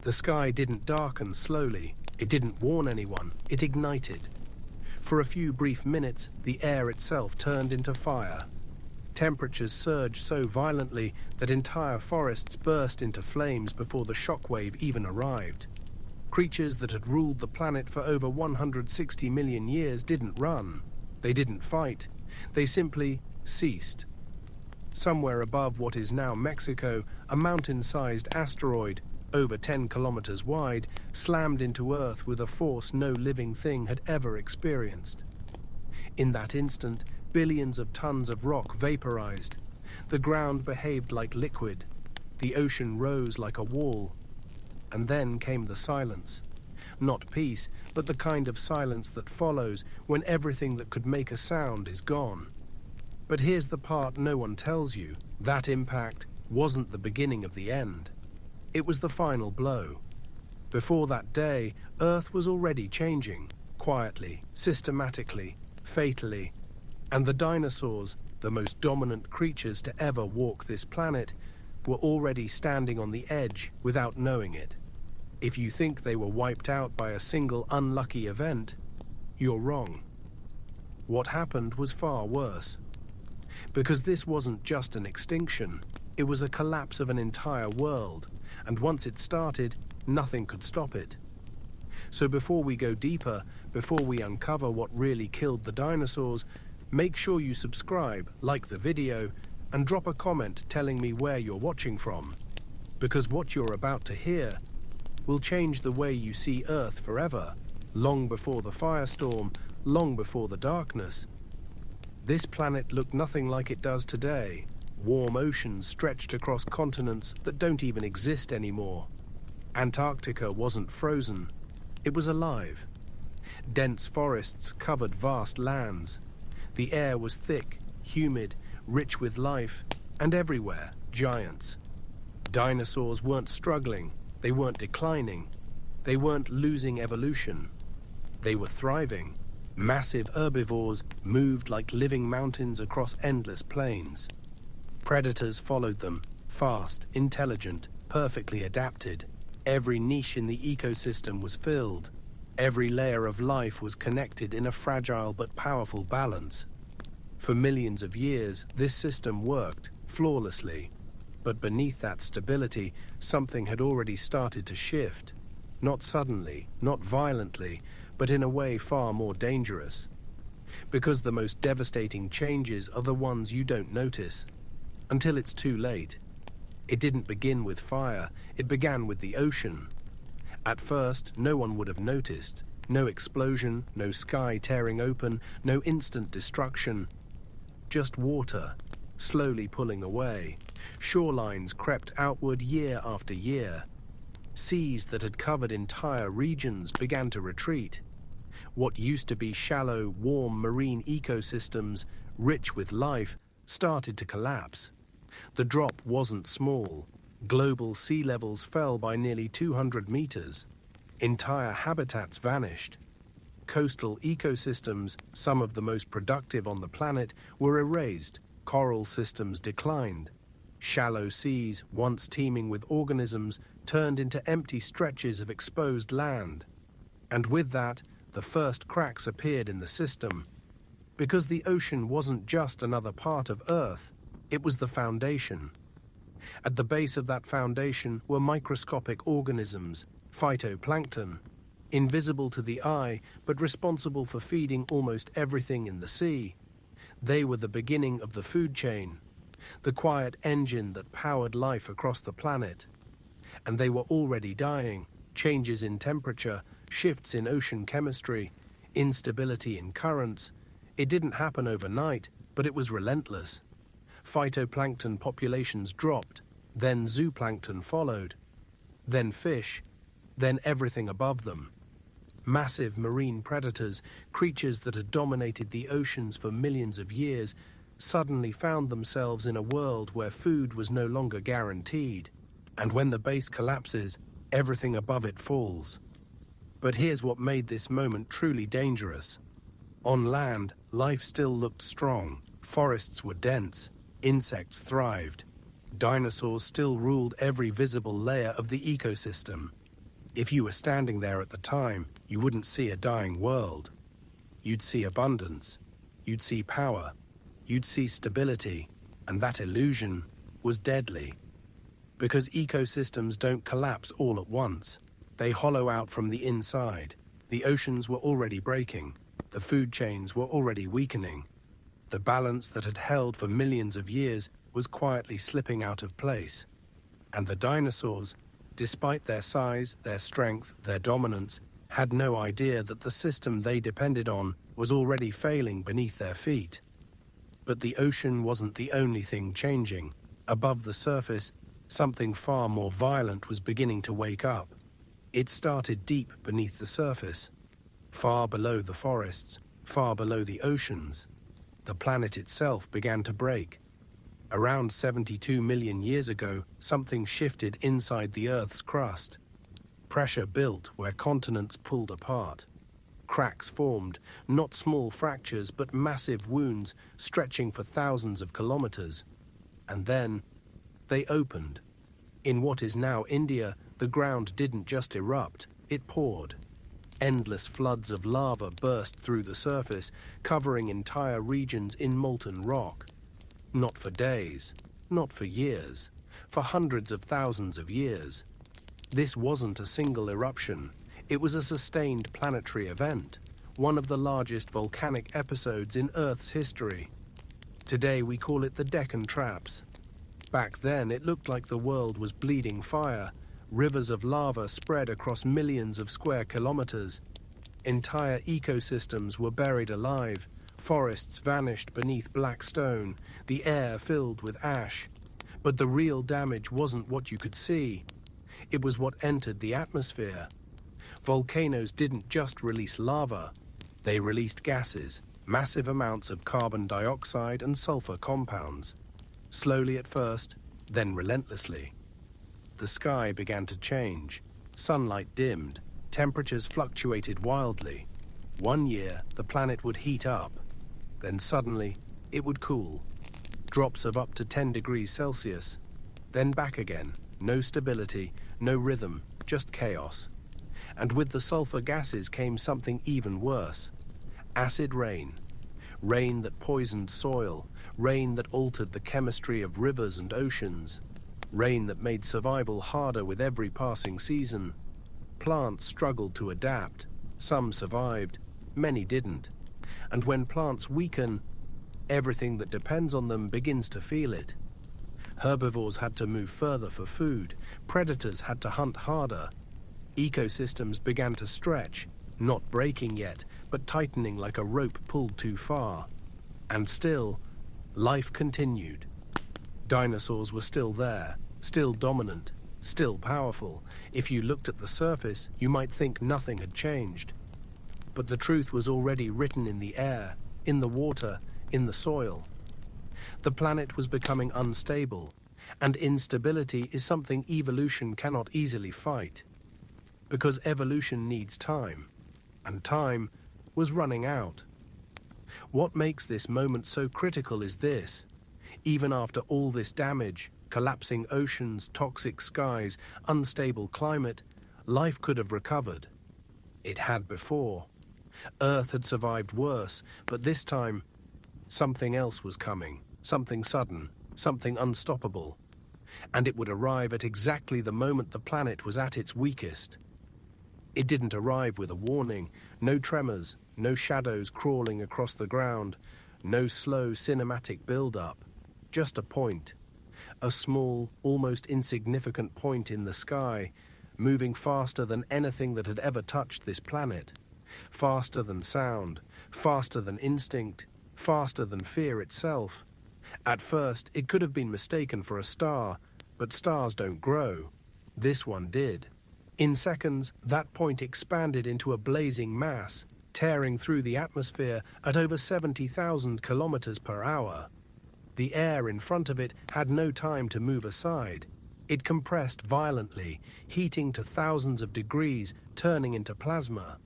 The sky didn't darken slowly. It didn't warn anyone. It ignited. For a few brief minutes, the air itself turned into fire. Temperatures surged so violently that entire forests burst into flames before the shockwave even arrived. Creatures that had ruled the planet for over 160 million years didn't run. They didn't fight. They simply ceased. Somewhere above what is now Mexico, a mountain-sized asteroid, over 10 kilometers wide, slammed into Earth with a force no living thing had ever experienced. In that instant, billions of tons of rock vaporized. The ground behaved like liquid. The ocean rose like a wall. And then came the silence. Not peace, but the kind of silence that follows when everything that could make a sound is gone. But here's the part no one tells you. That impact wasn't the beginning of the end. It was the final blow. Before that day, Earth was already changing, quietly, systematically, fatally. And the dinosaurs, the most dominant creatures to ever walk this planet, were already standing on the edge without knowing it. If you think they were wiped out by a single unlucky event, you're wrong. What happened was far worse. Because this wasn't just an extinction, it was a collapse of an entire world, and once it started, nothing could stop it. So before we go deeper, before we uncover what really killed the dinosaurs, make sure you subscribe, like the video, and drop a comment telling me where you're watching from. Because what you're about to hear will change the way you see Earth forever, long before the firestorm, long before the darkness. This planet looked nothing like it does today. Warm oceans stretched across continents that don't even exist anymore. Antarctica wasn't frozen. It was alive. Dense forests covered vast lands. The air was thick, humid, rich with life, and everywhere, giants. Dinosaurs weren't struggling. They weren't declining. They weren't losing evolution. They were thriving. Massive herbivores moved like living mountains across endless plains. Predators followed them, fast, intelligent, perfectly adapted. Every niche in the ecosystem was filled. Every layer of life was connected in a fragile but powerful balance. For millions of years, this system worked flawlessly. But beneath that stability, something had already started to shift. Not suddenly, not violently, but in a way far more dangerous. Because the most devastating changes are the ones you don't notice. Until it's too late. It didn't begin with fire, it began with the ocean. At first, no one would have noticed. No explosion, no sky tearing open, no instant destruction. Just water, slowly pulling away. Shorelines crept outward year after year. Seas that had covered entire regions began to retreat. What used to be shallow, warm marine ecosystems, rich with life, started to collapse. The drop wasn't small. Global sea levels fell by nearly 200 meters. Entire habitats vanished. Coastal ecosystems, some of the most productive on the planet, were erased. Coral systems declined. Shallow seas, once teeming with organisms, turned into empty stretches of exposed land. And with that, the first cracks appeared in the system. Because the ocean wasn't just another part of Earth, it was the foundation. At the base of that foundation were microscopic organisms, phytoplankton, invisible to the eye but responsible for feeding almost everything in the sea. They were the beginning of the food chain, the quiet engine that powered life across the planet. And they were already dying. Changes in temperature, shifts in ocean chemistry, instability in currents. It didn't happen overnight, but it was relentless. Phytoplankton populations dropped, then zooplankton followed, then fish, then everything above them. Massive marine predators, creatures that had dominated the oceans for millions of years, suddenly found themselves in a world where food was no longer guaranteed. And when the base collapses, everything above it falls. But here's what made this moment truly dangerous. On land, life still looked strong. Forests were dense. Insects thrived. Dinosaurs still ruled every visible layer of the ecosystem. If you were standing there at the time, you wouldn't see a dying world. You'd see abundance, you'd see power, you'd see stability, and that illusion was deadly. Because ecosystems don't collapse all at once. They hollow out from the inside. The oceans were already breaking. The food chains were already weakening. The balance that had held for millions of years was quietly slipping out of place. And the dinosaurs, despite their size, their strength, their dominance, had no idea that the system they depended on was already failing beneath their feet. But the ocean wasn't the only thing changing. Above the surface, something far more violent was beginning to wake up. It started deep beneath the surface, far below the forests, far below the oceans. The planet itself began to break. Around 72 million years ago, something shifted inside the Earth's crust. Pressure built where continents pulled apart. Cracks formed, not small fractures, but massive wounds stretching for thousands of kilometers. And then they opened. In what is now India, the ground didn't just erupt, it poured. Endless floods of lava burst through the surface, covering entire regions in molten rock. Not for days, not for years, for hundreds of thousands of years. This wasn't a single eruption. It was a sustained planetary event, one of the largest volcanic episodes in Earth's history. Today we call it the Deccan Traps. Back then it looked like the world was bleeding fire. Rivers of lava spread across millions of square kilometers. Entire ecosystems were buried alive. Forests vanished beneath black stone, the air filled with ash. But the real damage wasn't what you could see. It was what entered the atmosphere. Volcanoes didn't just release lava. They released gases, massive amounts of carbon dioxide and sulfur compounds. Slowly at first, then relentlessly. The sky began to change. Sunlight dimmed. Temperatures fluctuated wildly. One year, the planet would heat up. Then suddenly, it would cool. Drops of up to 10 degrees Celsius. Then back again. No stability, no rhythm, just chaos. And with the sulfur gases came something even worse. Acid rain. Rain that poisoned soil. Rain that altered the chemistry of rivers and oceans. Rain that made survival harder with every passing season. Plants struggled to adapt. Some survived, many didn't. And when plants weaken, everything that depends on them begins to feel it. Herbivores had to move further for food. Predators had to hunt harder. Ecosystems began to stretch, not breaking yet, but tightening like a rope pulled too far. And still, life continued. Dinosaurs were still there, still dominant, still powerful. If you looked at the surface, you might think nothing had changed. But the truth was already written in the air, in the water, in the soil. The planet was becoming unstable, and instability is something evolution cannot easily fight. Because evolution needs time, and time was running out. What makes this moment so critical is this. Even after all this damage, collapsing oceans, toxic skies, unstable climate, life could have recovered. It had before. Earth had survived worse, but this time, something else was coming. Something sudden, something unstoppable. And it would arrive at exactly the moment the planet was at its weakest. It didn't arrive with a warning. No tremors, no shadows crawling across the ground, no slow cinematic build-up. Just a point. A small, almost insignificant point in the sky, moving faster than anything that had ever touched this planet. Faster than sound, faster than instinct, faster than fear itself. At first, it could have been mistaken for a star, but stars don't grow. This one did. In seconds, that point expanded into a blazing mass, tearing through the atmosphere at over 70,000 kilometers per hour. The air in front of it had no time to move aside. It compressed violently, heating to thousands of degrees, turning into plasma.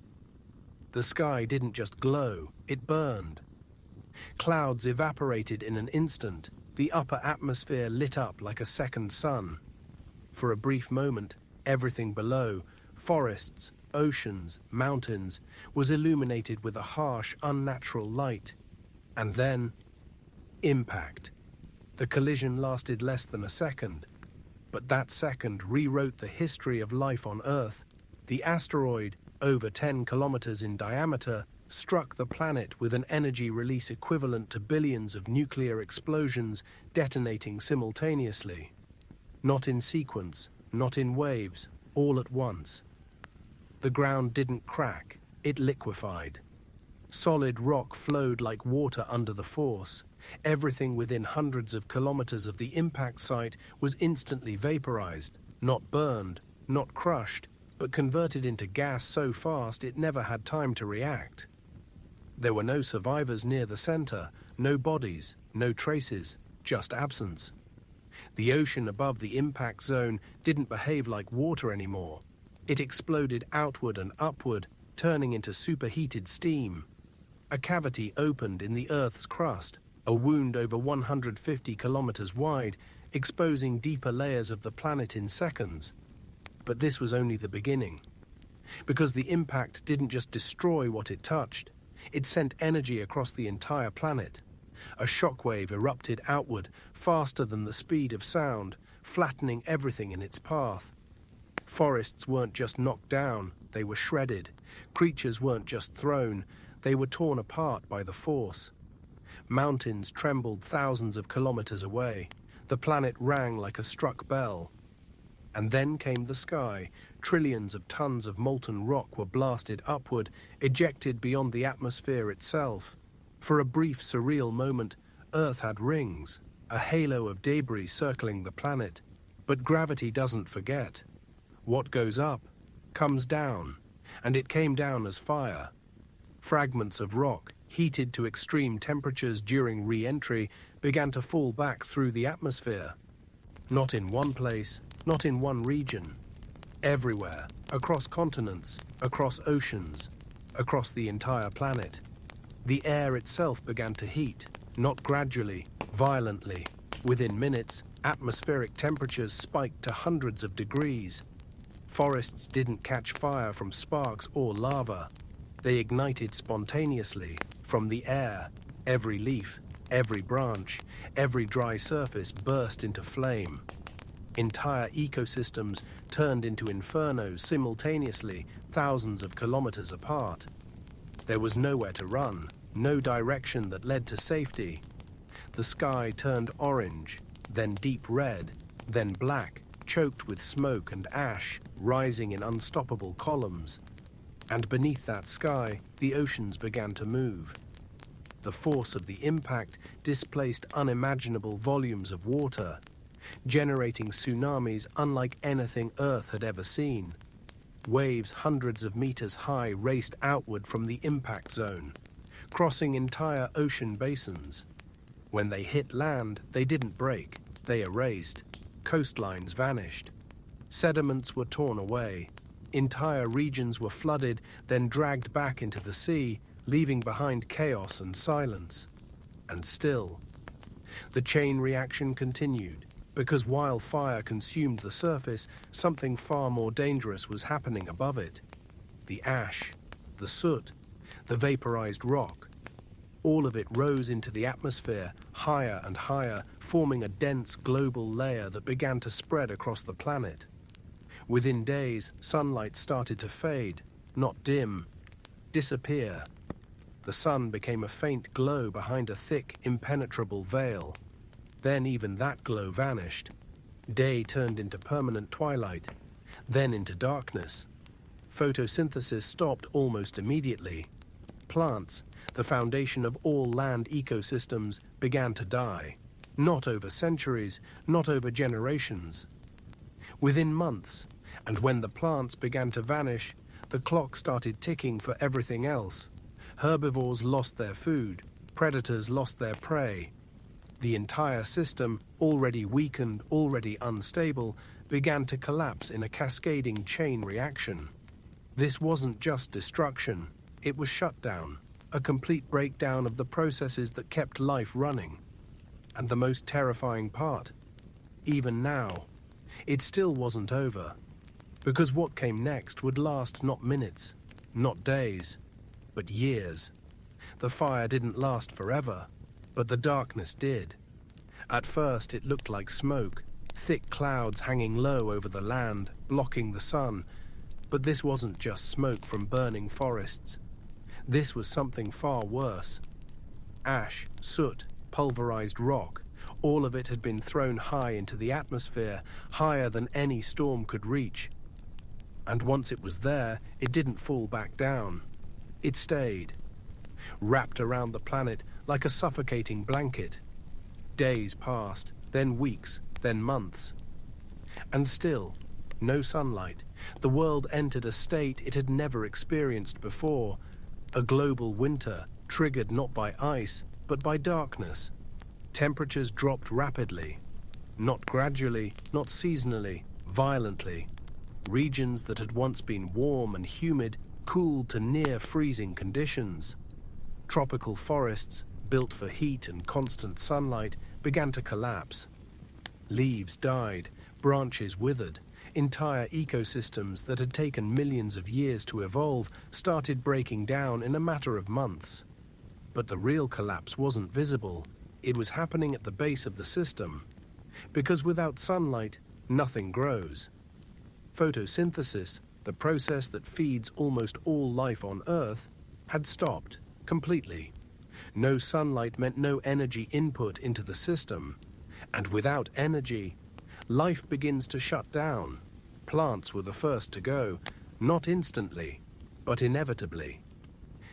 The sky didn't just glow, it burned. Clouds evaporated in an instant. The upper atmosphere lit up like a second sun. For a brief moment, everything below, Forests, oceans, mountains, was illuminated with a harsh, unnatural light. And then, impact. The collision lasted less than a second, but that second rewrote the history of life on Earth. The asteroid, over 10 kilometers in diameter, struck the planet with an energy release equivalent to billions of nuclear explosions detonating simultaneously. Not in sequence, not in waves, all at once. The ground didn't crack, it liquefied. Solid rock flowed like water under the force. Everything within hundreds of kilometers of the impact site was instantly vaporized, not burned, not crushed, but converted into gas so fast it never had time to react. There were no survivors near the center, no bodies, no traces, just absence. The ocean above the impact zone didn't behave like water anymore. It exploded outward and upward, turning into superheated steam. A cavity opened in the Earth's crust, a wound over 150 kilometers wide, exposing deeper layers of the planet in seconds. But this was only the beginning. Because the impact didn't just destroy what it touched, it sent energy across the entire planet. A shockwave erupted outward, faster than the speed of sound, flattening everything in its path. Forests weren't just knocked down, they were shredded. Creatures weren't just thrown, they were torn apart by the force. Mountains trembled thousands of kilometers away. The planet rang like a struck bell. And then came the sky. Trillions of tons of molten rock were blasted upward, ejected beyond the atmosphere itself. For a brief, surreal moment, Earth had rings, a halo of debris circling the planet. But gravity doesn't forget. What goes up comes down, and it came down as fire. Fragments of rock, heated to extreme temperatures during re-entry, began to fall back through the atmosphere. Not in one place, not in one region. Everywhere, across continents, across oceans, across the entire planet. The air itself began to heat, not gradually, violently. Within minutes, atmospheric temperatures spiked to hundreds of degrees. Forests didn't catch fire from sparks or lava. They ignited spontaneously, from the air. Every leaf, every branch, every dry surface burst into flame. Entire ecosystems turned into infernos simultaneously, thousands of kilometers apart. There was nowhere to run, no direction that led to safety. The sky turned orange, then deep red, then black, choked with smoke and ash, rising in unstoppable columns. And beneath that sky, the oceans began to move. The force of the impact displaced unimaginable volumes of water, generating tsunamis unlike anything Earth had ever seen. Waves hundreds of meters high raced outward from the impact zone, crossing entire ocean basins. When they hit land, they didn't break, they erased. Coastlines vanished. Sediments were torn away. Entire regions were flooded, then dragged back into the sea, leaving behind chaos and silence. And still, the chain reaction continued, because while fire consumed the surface, something far more dangerous was happening above it. The ash, the soot, the vaporized rock. All of it rose into the atmosphere, higher and higher, forming a dense global layer that began to spread across the planet. Within days, sunlight started to fade, not dim, disappear. The sun became a faint glow behind a thick, impenetrable veil. Then even that glow vanished. Day turned into permanent twilight, then into darkness. Photosynthesis stopped almost immediately. Plants, the foundation of all land ecosystems, began to die. Not over centuries, not over generations. Within months, and when the plants began to vanish, the clock started ticking for everything else. Herbivores lost their food, predators lost their prey. The entire system, already weakened, already unstable, began to collapse in a cascading chain reaction. This wasn't just destruction, it was shutdown, a complete breakdown of the processes that kept life running. And the most terrifying part, even now, it still wasn't over. because what came next would last not minutes, not days, but years. The fire didn't last forever, but the darkness did. At first it looked like smoke, thick clouds hanging low over the land, blocking the sun. But this wasn't just smoke from burning forests. This was something far worse. Ash, soot, pulverized rock, all of it had been thrown high into the atmosphere, higher than any storm could reach. And once it was there, it didn't fall back down. It stayed, wrapped around the planet like a suffocating blanket. Days passed, then weeks, then months. And still, no sunlight. The world entered a state it had never experienced before, a global winter triggered not by ice, but by darkness. Temperatures dropped rapidly, not gradually, not seasonally, violently. Regions that had once been warm and humid cooled to near freezing conditions. Tropical forests, built for heat and constant sunlight, began to collapse. Leaves died, branches withered. Entire ecosystems that had taken millions of years to evolve started breaking down in a matter of months. But the real collapse wasn't visible. It was happening at the base of the system. Because without sunlight, nothing grows. Photosynthesis, the process that feeds almost all life on Earth, had stopped completely. No sunlight meant no energy input into the system. And without energy, life begins to shut down. Plants were the first to go, not instantly, but inevitably.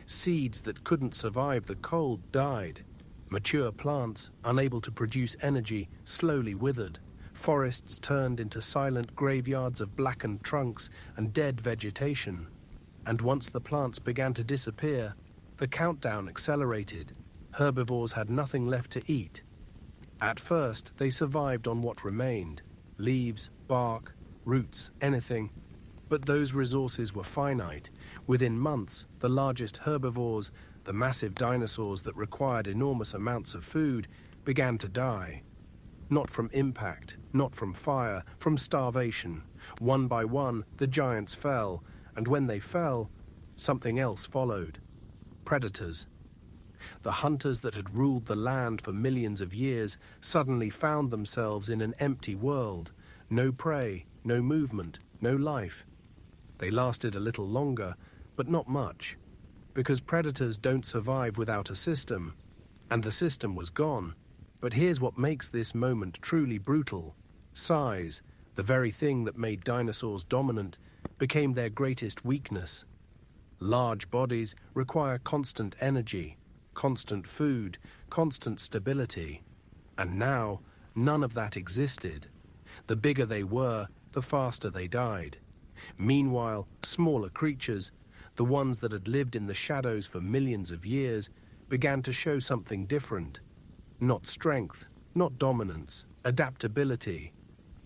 Seeds that couldn't survive the cold died. Mature plants, unable to produce energy, slowly withered. Forests turned into silent graveyards of blackened trunks and dead vegetation. And once the plants began to disappear, the countdown accelerated. Herbivores had nothing left to eat. At first, they survived on what remained: leaves, bark, roots, anything. But those resources were finite. Within months, the largest herbivores, the massive dinosaurs that required enormous amounts of food, began to die. Not from impact, not from fire, from starvation. One by one, the giants fell, and when they fell, something else followed. Predators. The hunters that had ruled the land for millions of years suddenly found themselves in an empty world. No prey, no movement, no life. They lasted a little longer, but not much, because predators don't survive without a system, and the system was gone. But here's what makes this moment truly brutal. Size, the very thing that made dinosaurs dominant, became their greatest weakness. Large bodies require constant energy, constant food, constant stability. And now, none of that existed. The bigger they were, the faster they died. Meanwhile, smaller creatures, the ones that had lived in the shadows for millions of years, began to show something different. Not strength, not dominance, adaptability.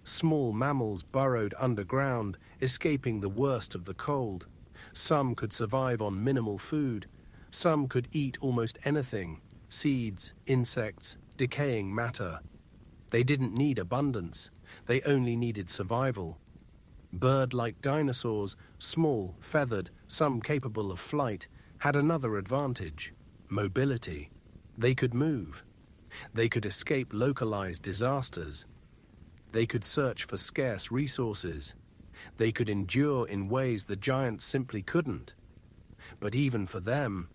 Small mammals burrowed underground, escaping the worst of the cold. Some could survive on minimal food. Some could eat almost anything: seeds, insects, decaying matter. They didn't need abundance. They only needed survival. Bird-like dinosaurs, small, feathered, some capable of flight, had another advantage: mobility. They could move. They could escape localized disasters. They could search for scarce resources. They could endure in ways the giants simply couldn't. But even for them,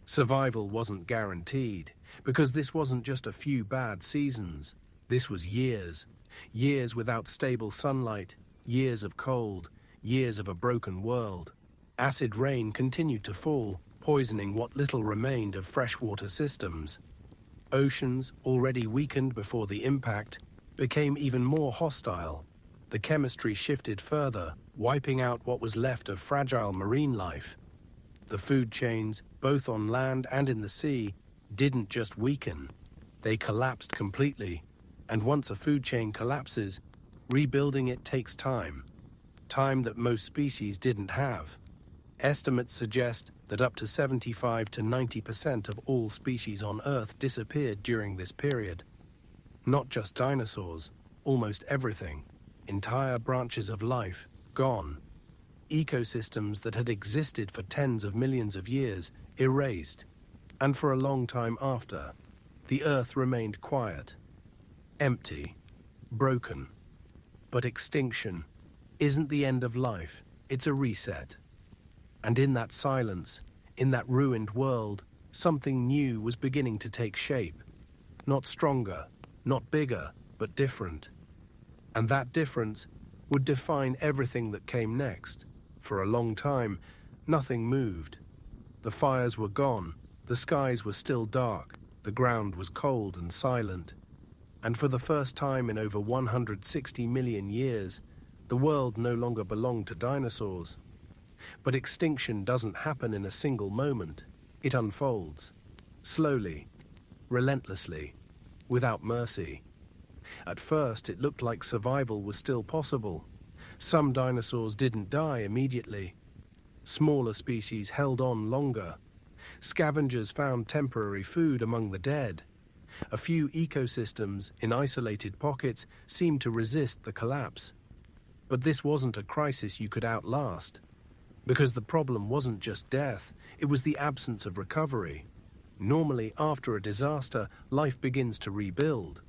survival wasn't guaranteed, because this wasn't just a few bad seasons. This was years. Years without stable sunlight, years of cold, years of a broken world. Acid rain continued to fall, poisoning what little remained of freshwater systems. Oceans, already weakened before the impact, became even more hostile. The chemistry shifted further, wiping out what was left of fragile marine life. The food chains, both on land and in the sea, didn't just weaken. They collapsed completely. And once a food chain collapses, rebuilding it takes time. Time that most species didn't have. Estimates suggest that up to 75 to 90% of all species on Earth disappeared during this period. Not just dinosaurs, almost everything. Entire branches of life. gone. Ecosystems that had existed for tens of millions of years erased, and for a long time after, the Earth remained quiet, empty, broken. But extinction isn't the end of life, it's a reset. And in that silence, in that ruined world, something new was beginning to take shape. Not stronger, not bigger, but different. And that difference would define everything that came next. For a long time, nothing moved. The fires were gone, the skies were still dark, the ground was cold and silent. And for the first time in over 160 million years, the world no longer belonged to dinosaurs. But extinction doesn't happen in a single moment. It unfolds, slowly, relentlessly, without mercy. At first, it looked like survival was still possible. Some dinosaurs didn't die immediately. Smaller species held on longer. Scavengers found temporary food among the dead. A few ecosystems in isolated pockets seemed to resist the collapse. But this wasn't a crisis you could outlast. Because the problem wasn't just death, it was the absence of recovery. Normally, after a disaster, life begins to rebuild.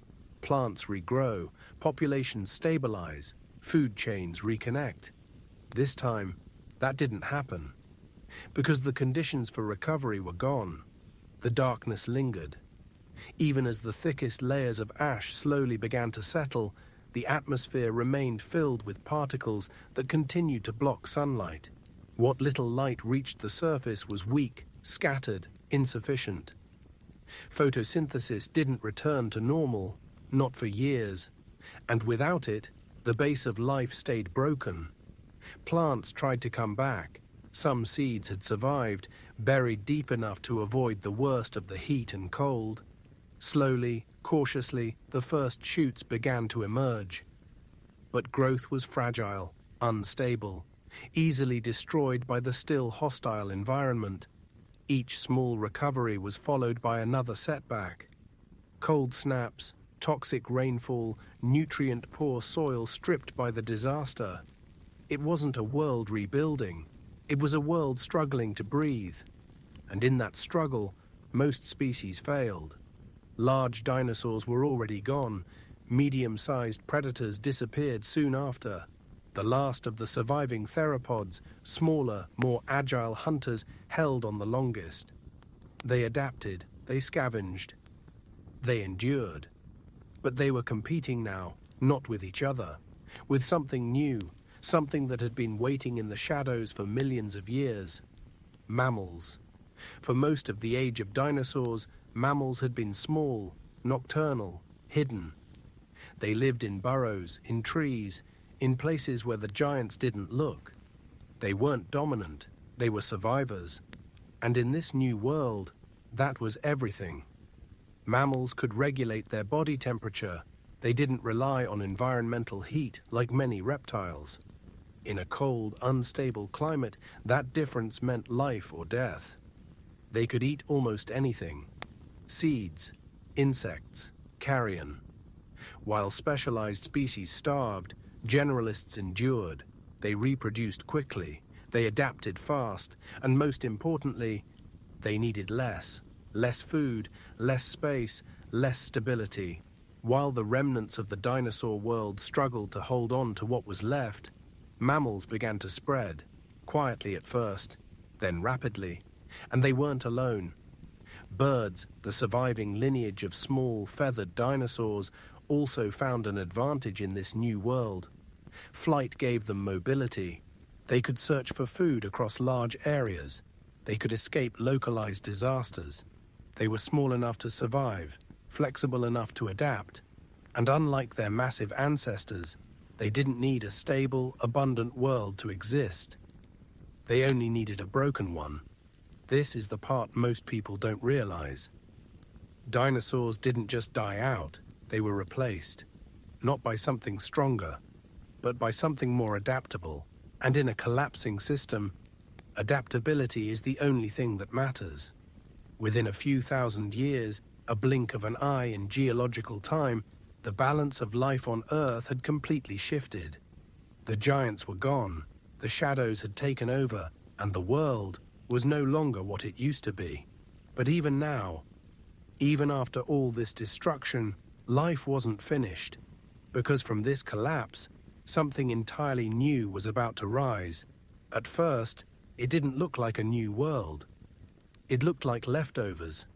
Plants regrow, populations stabilize, food chains reconnect. This time, that didn't happen. Because the conditions for recovery were gone, the darkness lingered. Even as the thickest layers of ash slowly began to settle, the atmosphere remained filled with particles that continued to block sunlight. What little light reached the surface was weak, scattered, insufficient. Photosynthesis didn't return to normal, not for years, and without it, the base of life stayed broken. Plants tried to come back. Some seeds had survived, buried deep enough to avoid the worst of the heat and cold. Slowly, cautiously, the first shoots began to emerge. But growth was fragile, unstable, easily destroyed by the still hostile environment. Each small recovery was followed by another setback. Cold snaps, toxic rainfall, nutrient-poor soil stripped by the disaster. It wasn't a world rebuilding. It was a world struggling to breathe. And in that struggle, most species failed. Large dinosaurs were already gone. Medium-sized predators disappeared soon after. The last of the surviving theropods, smaller, more agile hunters, held on the longest. They adapted, they scavenged, they endured. But they were competing now, not with each other, with something new, something that had been waiting in the shadows for millions of years. Mammals. For most of the age of dinosaurs, mammals had been small, nocturnal, hidden. They lived in burrows, in trees, in places where the giants didn't look. They weren't dominant, they were survivors. And in this new world, that was everything. Mammals could regulate their body temperature. They didn't rely on environmental heat like many reptiles. In a cold, unstable climate, that difference meant life or death. They could eat almost anything. Seeds, insects, carrion. While specialized species starved, generalists endured. They reproduced quickly, they adapted fast, and most importantly, they needed less food, less space, less stability. While the remnants of the dinosaur world struggled to hold on to what was left, mammals began to spread, quietly at first, then rapidly, and they weren't alone. Birds, the surviving lineage of small, feathered dinosaurs, also found an advantage in this new world. Flight gave them mobility. They could search for food across large areas. They could escape localized disasters. They were small enough to survive, flexible enough to adapt, and unlike their massive ancestors, they didn't need a stable, abundant world to exist. They only needed a broken one. This is the part most people don't realize. Dinosaurs didn't just die out, they were replaced. Not by something stronger, but by something more adaptable. And in a collapsing system, adaptability is the only thing that matters. Within a few thousand years, a blink of an eye in geological time, the balance of life on Earth had completely shifted. The giants were gone, the shadows had taken over, and the world was no longer what it used to be. But even now, even after all this destruction, life wasn't finished, because from this collapse, something entirely new was about to rise. At first, it didn't look like a new world. It looked like leftovers,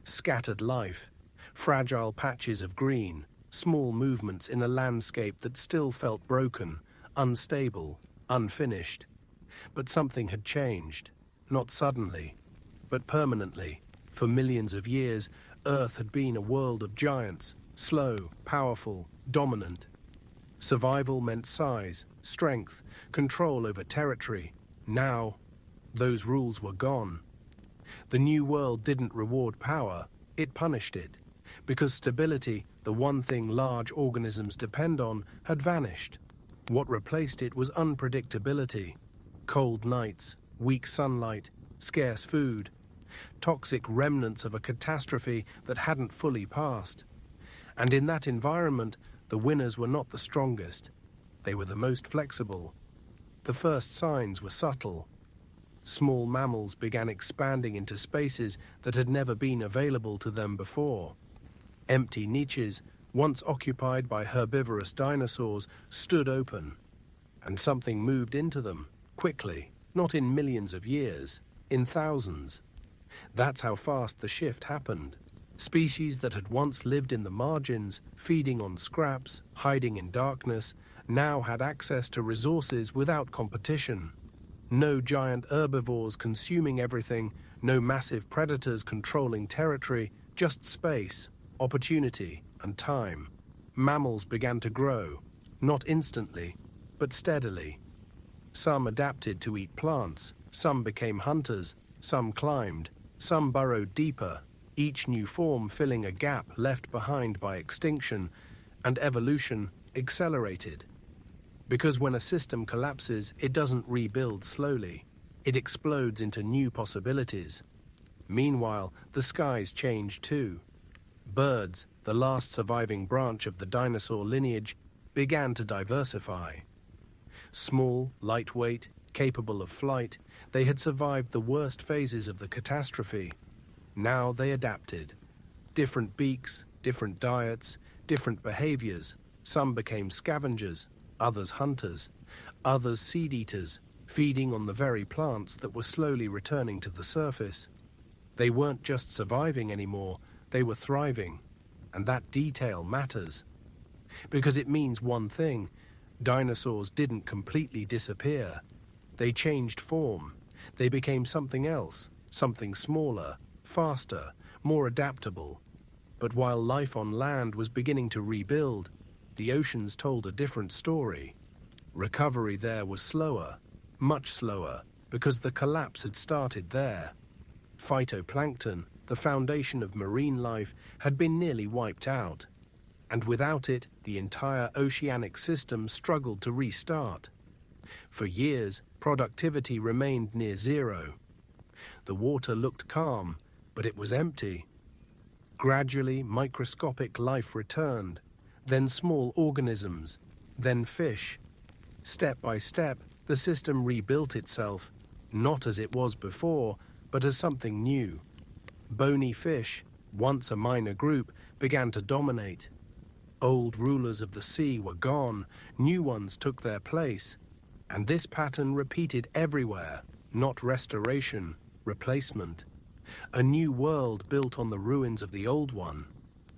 scattered life, fragile patches of green, small movements in a landscape that still felt broken, unstable, unfinished. But something had changed, not suddenly, but permanently. For millions of years, Earth had been a world of giants, slow, powerful, dominant. Survival meant size, strength, control over territory. Now, those rules were gone. The new world didn't reward power, it punished it, because stability, the one thing large organisms depend on, had vanished. What replaced it was unpredictability. Cold nights, weak sunlight, scarce food, toxic remnants of a catastrophe that hadn't fully passed. And in that environment, the winners were not the strongest. They were the most flexible. The first signs were subtle. Small mammals began expanding into spaces that had never been available to them before. Empty niches, once occupied by herbivorous dinosaurs, stood open. And something moved into them, quickly, not in millions of years, in thousands. That's how fast the shift happened. Species that had once lived in the margins, feeding on scraps, hiding in darkness, now had access to resources without competition. No giant herbivores consuming everything, no massive predators controlling territory, just space, opportunity, and time. Mammals began to grow, not instantly, but steadily. Some adapted to eat plants, some became hunters, some climbed, some burrowed deeper, each new form filling a gap left behind by extinction, and evolution accelerated. Because when a system collapses, it doesn't rebuild slowly. It explodes into new possibilities. Meanwhile, the skies changed too. Birds, the last surviving branch of the dinosaur lineage, began to diversify. Small, lightweight, capable of flight, they had survived the worst phases of the catastrophe. Now they adapted. Different beaks, different diets, different behaviors. Some became scavengers, others hunters, others seed-eaters, feeding on the very plants that were slowly returning to the surface. They weren't just surviving anymore, they were thriving. And that detail matters. Because it means one thing: dinosaurs didn't completely disappear. They changed form. They became something else, something smaller, faster, more adaptable. But while life on land was beginning to rebuild, the oceans told a different story. Recovery there was slower, much slower, because the collapse had started there. Phytoplankton, the foundation of marine life, had been nearly wiped out. And without it, the entire oceanic system struggled to restart. For years, productivity remained near zero. The water looked calm, but it was empty. Gradually, microscopic life returned, then small organisms, then fish. Step by step, the system rebuilt itself, not as it was before, but as something new. Bony fish, once a minor group, began to dominate. Old rulers of the sea were gone, new ones took their place. And this pattern repeated everywhere, not restoration, replacement. A new world built on the ruins of the old one.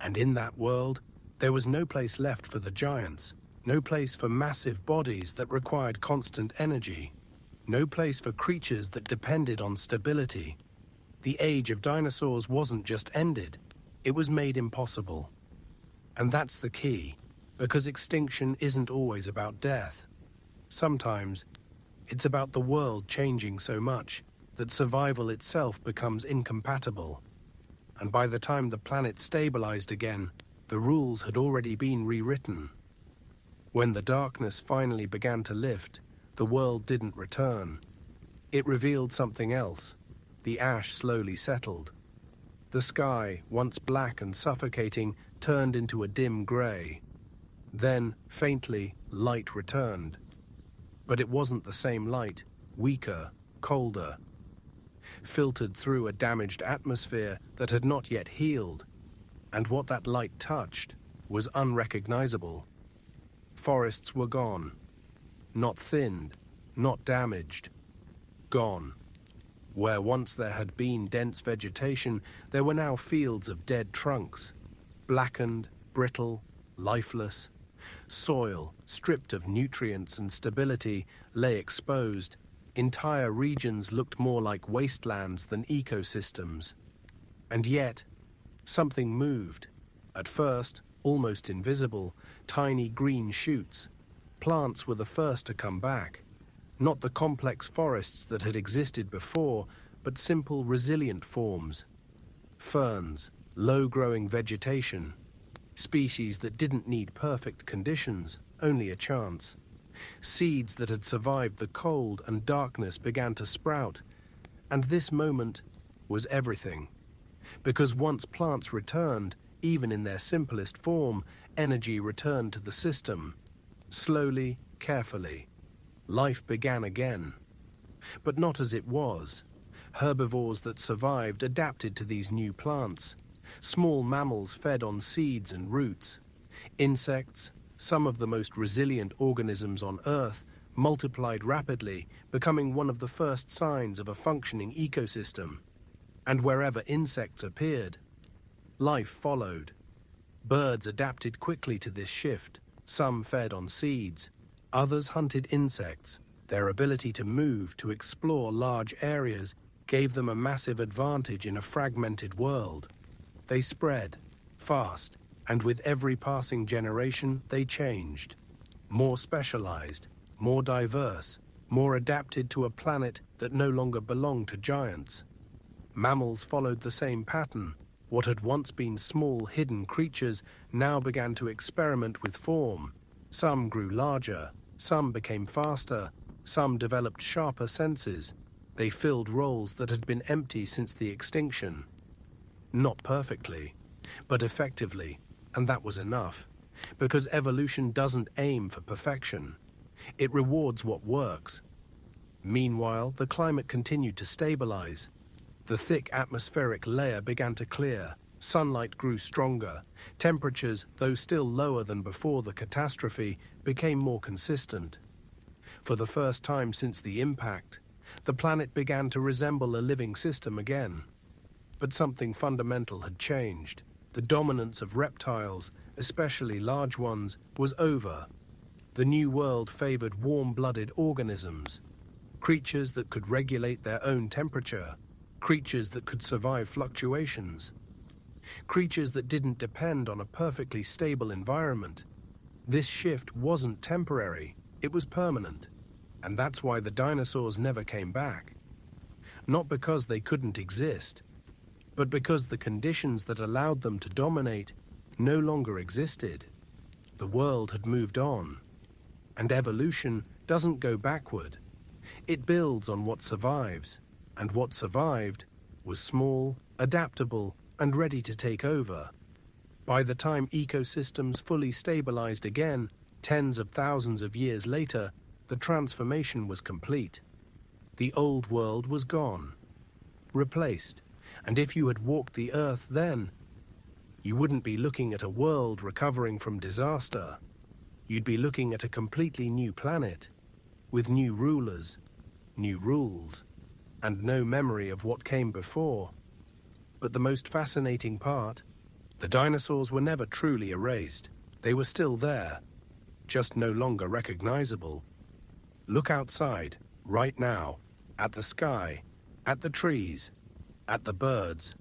And in that world, there was no place left for the giants, no place for massive bodies that required constant energy, no place for creatures that depended on stability. The age of dinosaurs wasn't just ended, it was made impossible. And that's the key, because extinction isn't always about death. Sometimes, it's about the world changing so much that survival itself becomes incompatible. And by the time the planet stabilized again, the rules had already been rewritten. When the darkness finally began to lift, the world didn't return. It revealed something else. The ash slowly settled. The sky, once black and suffocating, turned into a dim gray. Then, faintly, light returned. But it wasn't the same light, weaker, colder, filtered through a damaged atmosphere that had not yet healed, and what that light touched was unrecognizable. Forests were gone, not thinned, not damaged, gone. Where once there had been dense vegetation, there were now fields of dead trunks, blackened, brittle, lifeless. Soil, stripped of nutrients and stability, lay exposed. Entire regions looked more like wastelands than ecosystems. And yet, something moved. At first, almost invisible, tiny green shoots. Plants were the first to come back. Not the complex forests that had existed before, but simple, resilient forms. Ferns, low-growing vegetation. Species that didn't need perfect conditions, only a chance. Seeds that had survived the cold and darkness began to sprout. And this moment was everything. Because once plants returned, even in their simplest form, energy returned to the system. Slowly, carefully. Life began again. But not as it was. Herbivores that survived adapted to these new plants. Small mammals fed on seeds and roots. Insects, some of the most resilient organisms on Earth, multiplied rapidly, becoming one of the first signs of a functioning ecosystem. And wherever insects appeared, life followed. Birds adapted quickly to this shift. Some fed on seeds. Others hunted insects. Their ability to move, to explore large areas, gave them a massive advantage in a fragmented world. They spread, fast, and with every passing generation, they changed. More specialized, more diverse, more adapted to a planet that no longer belonged to giants. Mammals followed the same pattern. What had once been small, hidden creatures now began to experiment with form. Some grew larger, some became faster, some developed sharper senses. They filled roles that had been empty since the extinction. Not perfectly, but effectively, and that was enough. Because evolution doesn't aim for perfection. It rewards what works. Meanwhile, the climate continued to stabilize. The thick atmospheric layer began to clear. Sunlight grew stronger. Temperatures, though still lower than before the catastrophe, became more consistent. For the first time since the impact, the planet began to resemble a living system again. But something fundamental had changed. The dominance of reptiles, especially large ones, was over. The new world favored warm-blooded organisms, creatures that could regulate their own temperature, creatures that could survive fluctuations. Creatures that didn't depend on a perfectly stable environment. This shift wasn't temporary, it was permanent. And that's why the dinosaurs never came back. Not because they couldn't exist, but because the conditions that allowed them to dominate no longer existed. The world had moved on. And evolution doesn't go backward. It builds on what survives. And what survived was small, adaptable, and ready to take over. By the time ecosystems fully stabilized again, tens of thousands of years later, the transformation was complete. The old world was gone, replaced, and if you had walked the earth then, you wouldn't be looking at a world recovering from disaster. You'd be looking at a completely new planet, with new rulers, new rules, and no memory of what came before. But the most fascinating part, the dinosaurs were never truly erased. They were still there, just no longer recognizable. Look outside, right now, at the sky, at the trees, at the birds,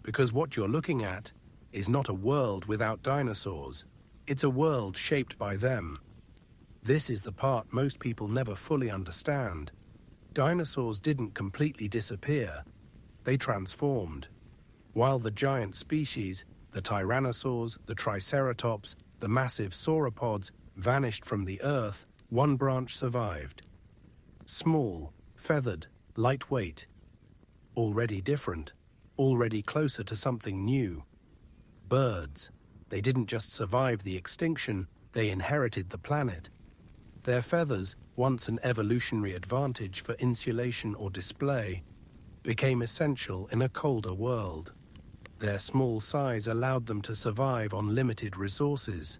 because what you're looking at is not a world without dinosaurs. It's a world shaped by them. This is the part most people never fully understand. Dinosaurs didn't completely disappear. They transformed. While the giant species, the tyrannosaurs, the triceratops, the massive sauropods, vanished from the earth, one branch survived. Small, feathered, lightweight. Already different, already closer to something new. Birds. They didn't just survive the extinction, they inherited the planet. Their feathers, once an evolutionary advantage for insulation or display, became essential in a colder world. Their small size allowed them to survive on limited resources.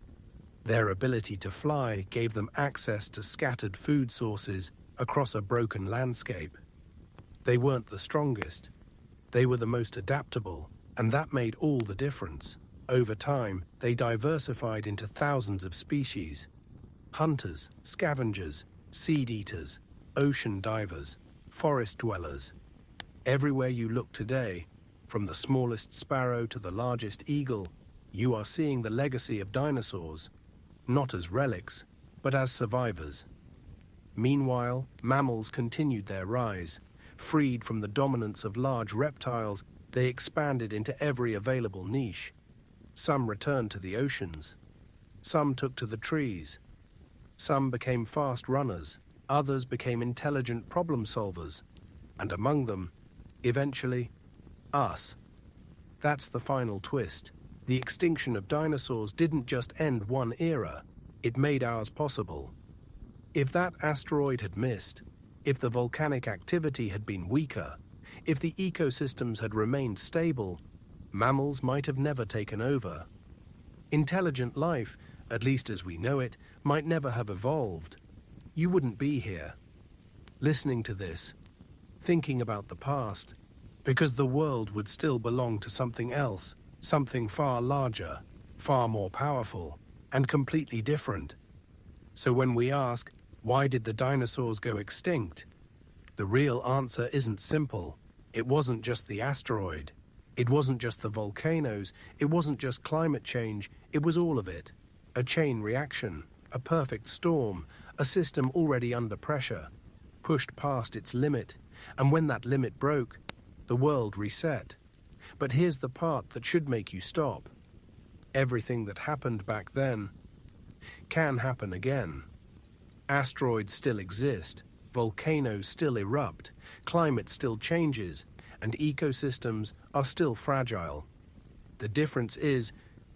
Their ability to fly gave them access to scattered food sources across a broken landscape. They weren't the strongest. They were the most adaptable, and that made all the difference. Over time, they diversified into thousands of species: hunters, scavengers, seed-eaters, ocean divers, forest dwellers. Everywhere you look today, from the smallest sparrow to the largest eagle, you are seeing the legacy of dinosaurs, not as relics, but as survivors. Meanwhile, mammals continued their rise. Freed from the dominance of large reptiles, they expanded into every available niche. Some returned to the oceans. Some took to the trees. Some became fast runners. Others became intelligent problem solvers. And among them, eventually, us. That's the final twist. The extinction of dinosaurs didn't just end one era, it made ours possible. If that asteroid had missed, if the volcanic activity had been weaker, if the ecosystems had remained stable, mammals might have never taken over. Intelligent life, at least as we know it, might never have evolved. You wouldn't be here, listening to this, thinking about the past, because the world would still belong to something else, something far larger, far more powerful, and completely different. So when we ask, why did the dinosaurs go extinct? The real answer isn't simple. It wasn't just the asteroid. It wasn't just the volcanoes. It wasn't just climate change. It was all of it. A chain reaction, a perfect storm, a system already under pressure, pushed past its limit. And when that limit broke, the world reset. But here's the part that should make you stop. Everything that happened back then can happen again. Asteroids still exist, volcanoes still erupt, climate still changes, and ecosystems are still fragile. The difference is,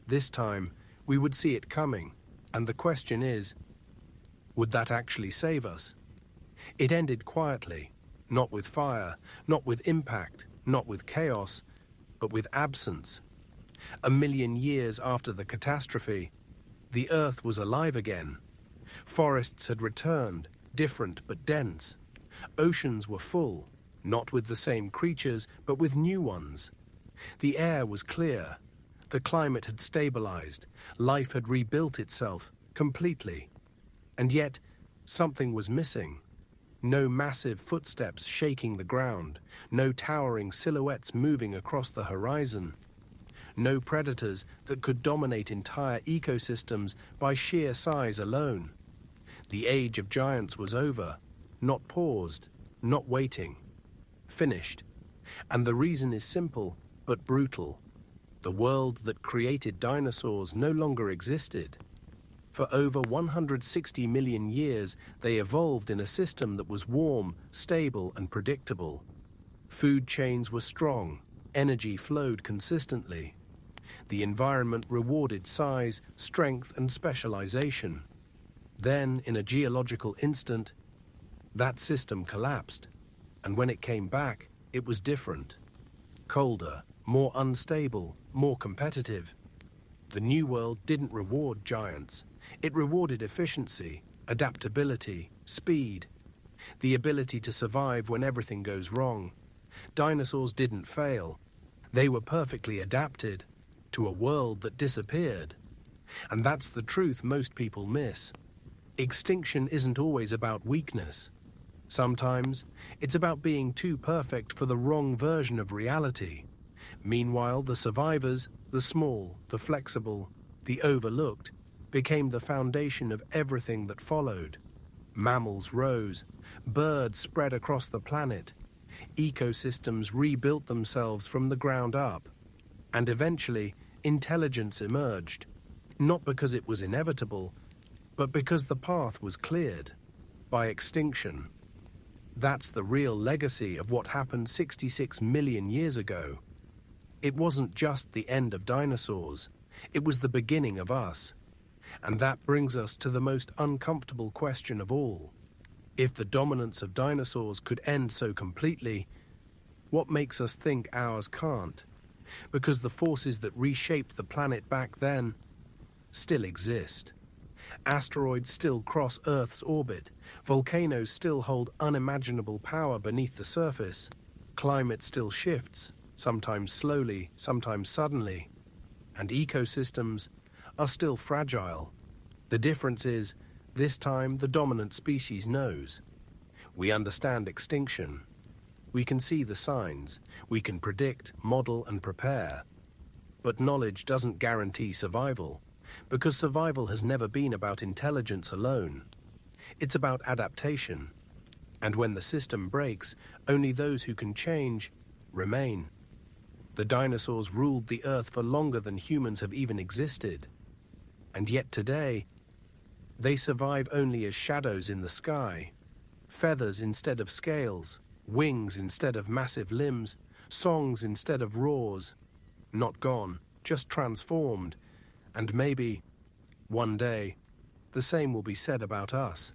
this time, we would see it coming, and the question is, would that actually save us? It ended quietly, not with fire, not with impact, not with chaos, but with absence. 1 million years after the catastrophe, the Earth was alive again. Forests had returned, different but dense. Oceans were full, not with the same creatures, but with new ones. The air was clear. The climate had stabilized. Life had rebuilt itself completely. And yet, something was missing. No massive footsteps shaking the ground. No towering silhouettes moving across the horizon. No predators that could dominate entire ecosystems by sheer size alone. The age of giants was over, not paused, not waiting. Finished. And the reason is simple, but brutal. The world that created dinosaurs no longer existed. For over 160 million years, they evolved in a system that was warm, stable, and predictable. Food chains were strong, energy flowed consistently. The environment rewarded size, strength, and specialization. Then, in a geological instant, that system collapsed. And when it came back, it was different. Colder, more unstable, more competitive. The New World didn't reward giants. It rewarded efficiency, adaptability, speed, the ability to survive when everything goes wrong. Dinosaurs didn't fail. They were perfectly adapted to a world that disappeared. And that's the truth most people miss. Extinction isn't always about weakness. Sometimes it's about being too perfect for the wrong version of reality. Meanwhile, the survivors, the small, the flexible, the overlooked, became the foundation of everything that followed. Mammals rose, birds spread across the planet, ecosystems rebuilt themselves from the ground up, and eventually intelligence emerged, not because it was inevitable, but because the path was cleared by extinction. That's the real legacy of what happened 66 million years ago. It wasn't just the end of dinosaurs, it was the beginning of us. And that brings us to the most uncomfortable question of all. If the dominance of dinosaurs could end so completely, what makes us think ours can't? Because the forces that reshaped the planet back then still exist. Asteroids still cross Earth's orbit. Volcanoes still hold unimaginable power beneath the surface. Climate still shifts, sometimes slowly, sometimes suddenly. And ecosystems are still fragile. The difference is, this time the dominant species knows. We understand extinction. We can see the signs. We can predict, model, and prepare. But knowledge doesn't guarantee survival, because survival has never been about intelligence alone. It's about adaptation. And when the system breaks, only those who can change remain. The dinosaurs ruled the Earth for longer than humans have even existed. And yet today, they survive only as shadows in the sky. Feathers instead of scales, wings instead of massive limbs, songs instead of roars. Not gone, just transformed. And maybe, one day, the same will be said about us.